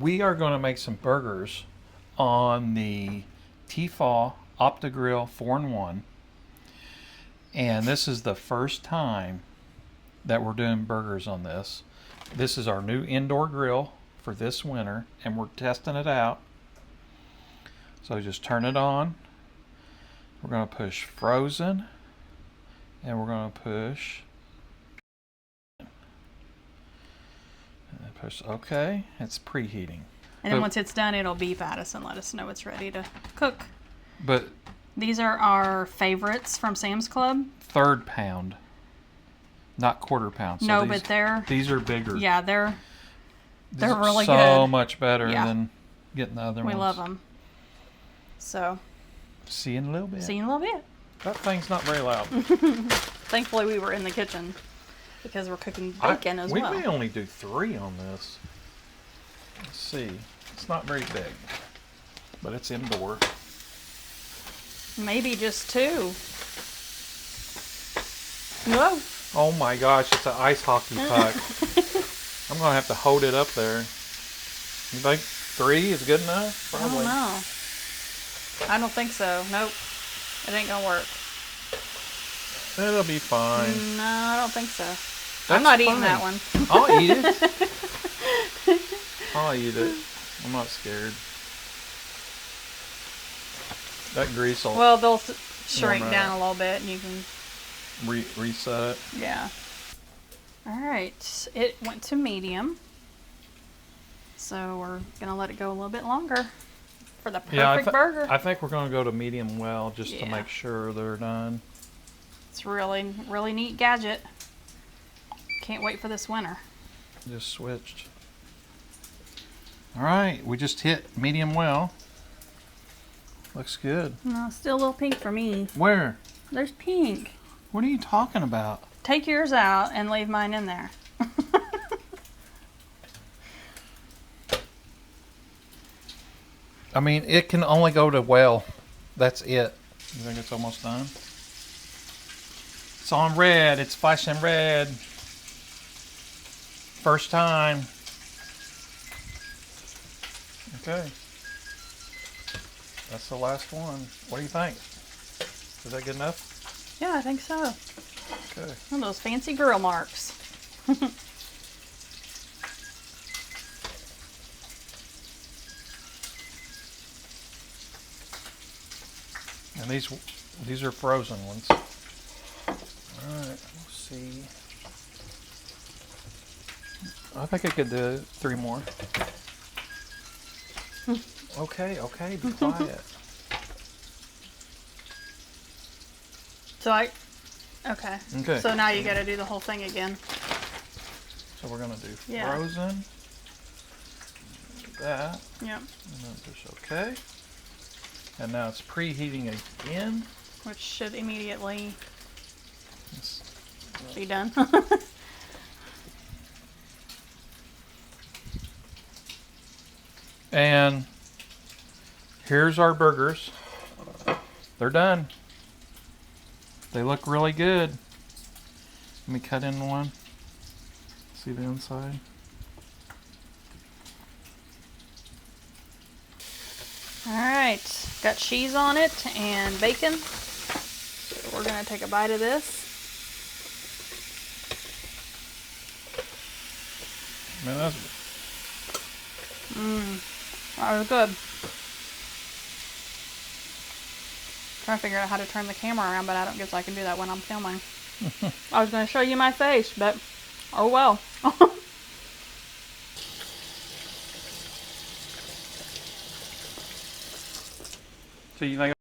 we are going to make some burgers on the T-fal OptiGrill 4-in-1. And this is the first time that we're doing burgers on this. This is our new indoor grill for this winter, and we're testing it out. So just turn it on. We're going to push frozen, and we're going to push OK. It's preheating. And then once it's done, it'll beep at us and let us know it's ready to cook. But these are our favorites from Sam's Club. 1/3 pound, not 1/4 pound. So no, but these are bigger. Yeah, they're really so good. So much better than getting the other ones. We love them. So. See you in a little bit. See you in a little bit. That thing's not very loud. Thankfully, we were in the kitchen because we're cooking bacon as well. We may only do 3 on this. Let's see. It's not very big, but it's indoor. Maybe just 2. Whoa. Oh my gosh, it's an ice hockey puck. I'm going to have to hold it up there. You think 3 is good enough? Probably. I don't know. I don't think so. Nope. It ain't going to work. It'll be fine. No, I don't think so. That's I'm not fine. eating that one. I'll eat it. I'll eat it. I'm not scared. That grease will... Well, they'll shrink down a little bit and you can... reset it. Yeah. Alright. It went to medium. So we're going to let it go a little bit longer for the perfect burger. I think we're going to go to medium well just to make sure they're done. It's really, really neat gadget. Can't wait for this winter. Just switched. Alright, we just hit medium well. Looks good. No, still a little pink for me. Where? There's pink. What are you talking about? Take yours out and leave mine in there. I mean, it can only go to well. That's it. You think it's almost done? It's on red. It's flashing red. First time. Okay. That's the last one. What do you think? Is that good enough? Yeah, I think so. Okay. One of those fancy grill marks. And these are frozen ones. Alright, we'll see. I think I could do 3 more. Okay, be quiet. Okay. So now you got to do the whole thing again. So we're gonna do frozen. That. Yep. And then push OK. And now it's preheating again. Which should immediately be done. And here's our burgers. They're done. They look really good. Let me cut in one. See the inside? Alright, got cheese on it and bacon. So we're going to take a bite of this. Man, that's... That was good. Trying to figure out how to turn the camera around, but I don't guess I can do that when I'm filming. I was going to show you my face, but oh well. So you think